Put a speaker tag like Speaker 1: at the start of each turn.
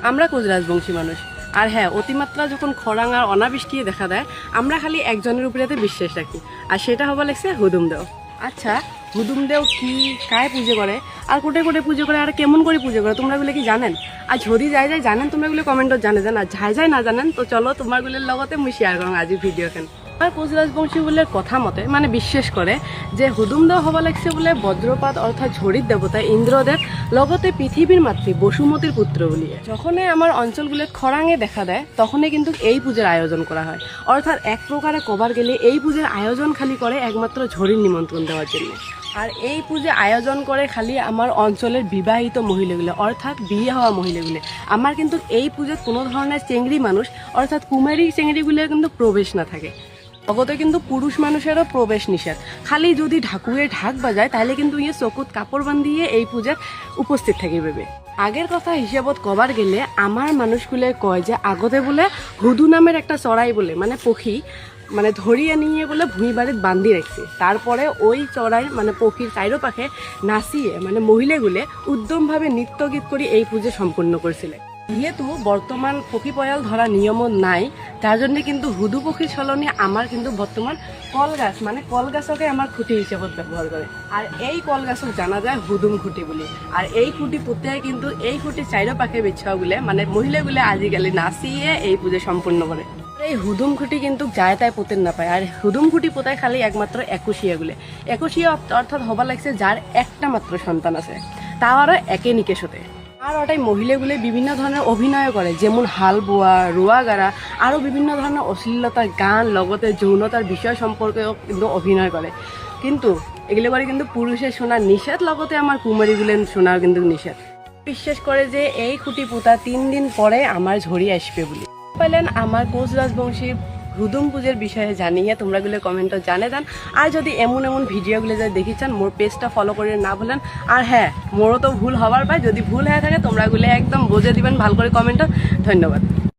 Speaker 1: আমরা কোচ রাজবংশী মানুষ। আর হ্যাঁ, অতিমাত্রা যখন খরাং আর অনাবৃষ্টি দেখা দেয়, আমরা খালি একজনের উপরেতে বিশ্বাস রাখি, আর সেটা হবা লাগছে হুদুম দেও। আচ্ছা, হুদুম দেও কি, কায় পুজো করে, আর কোটে কোটে পুজো করে, আর কেমন করে পুজো করে, তোমরা গুলো কি জানেন? আর যদি যাই যাই জানেন তোমরা গুলো কমেন্টত জানে জান, আর যাই যাই না জানেন তো চলো তোমার গুলোর লগতে মুই শেয়ার করো আজি ভিডিওখান। আর কোচ রাজবংশী বলে কথা মতে মানে বিশ্বাস করে যে হুদুম দেও হবা লাগছে বলে বজ্রপাত অর্থাৎ ঝড়ির দেবতা ইন্দ্রদেব লগতে পৃথিবীর মাতৃ বসুমতীর পুত্র বলিয়ে। যখনই আমার অঞ্চলগুলোত খরাঙে দেখা দেয় তখনই কিন্তু এই পূজার আয়োজন করা হয়। অর্থাৎ এক প্রকারে কবার গেলে এই পূজার আয়োজন খালি করে একমাত্র ঝড়ির নিমন্ত্রণ দেওয়ার জন্য। আর এই পূজা আয়োজন করে খালি আমার অঞ্চলের বিবাহিত মহিলাগুলো অর্থাৎ বিয়ে হওয়া মহিলাগুলো। আমার কিন্তু এই পূজায় কোনো ধরনের চেংড়ি মানুষ অর্থাৎ কুমারী চেংড়িগুলো কিন্তু প্রবেশ না থাকে। জগতে কিন্তু পুরুষ মানুষেরও প্রবেশ নিষেধ। খালি যদি ঢাকুয়ে ঢাক বাজায় তাহলে কিন্তু ইয়ে চকুত কাপড় বান্ধিয়ে এই পূজার উপস্থিত থাকিবে। আগের কথা হিসাবত কবার গেলে আমার মানুষগুলো কয় যে আগতে বলে হুদু নামের একটা চড়াই বলে মানে পক্ষী মানে ধরিয়ে নিয়ে বলে ভুঁই বাড়িত বান্ধি রাখছে। তারপরে ওই চড়াই মানে পক্ষীর চাইরোপাশে নাচিয়ে মানে মহিলাগুলো উদ্যমভাবে নৃত্য গীত করে এই পুজো সম্পন্ন করেছিল। যেহেতু বর্তমান পক্ষী পয়াল ধরা নিয়মও নাই, তার জন্য কিন্তু হুদু পক্ষীর ছলনে আমার কিন্তু বর্তমান কল গাছ মানে কল গাছকে আমার খুঁটি হিসেবে ব্যবহার করে। আর এই কল গাছক জানা যায় হুদুম খুঁটি বলি। আর এই খুঁটি পুঁতে কিন্তু এই খুঁটি চাইরোপাশে বিছাগুলো মানে মহিলাগুলো আজিকালি নাচিয়ে এই পুজো সম্পূর্ণ করে। এই হুদুম খুঁটি কিন্তু যায় তাই পোতেন না পায়। আর হুদুম খুঁটি পোতায় খালি একমাত্র একুশিয়াগুলো। একুশিয়া অর্থাৎ হবা লাগছে যার একটা মাত্র সন্তান আছে, তাও আরও একে নিকেশতে। আর ওটাই মহিলাগুলো বিভিন্ন ধরনের অভিনয় করে, যেমন হাল বোয়া, রোয়া গাড়া, আরও বিভিন্ন ধরনের অশ্লীলতার গান লগতে যৌনতার বিষয় সম্পর্কেও কিন্তু অভিনয় করে। কিন্তু এগুলো করে কিন্তু পুরুষের শোনা নিষেধ, লগতে আমার কুমারীগুলো শোনাও কিন্তু নিষেধ। বিশ্বাস করে যে এই খুঁটি পোতা 3 দিন পরে আমার ঝড়ি আসবে বলে। পাইলেন আমার কোচ রাজবংশী হুদুম পুজোর বিষয়ে জানিয়ে তোমরা গুলো কমেন্টে জানে দেন। আর যদি এমন এমন ভিডিওগুলো যদি দেখি চান মোর পেজটা ফলো করে না ভুলেন। আর হ্যাঁ, মোরও তো ভুল হবার পায়, যদি ভুল হয়ে থাকে তোমরা গুলো একদম বুঝে দিবেন ভাল করে কমেন্টে। ধন্যবাদ।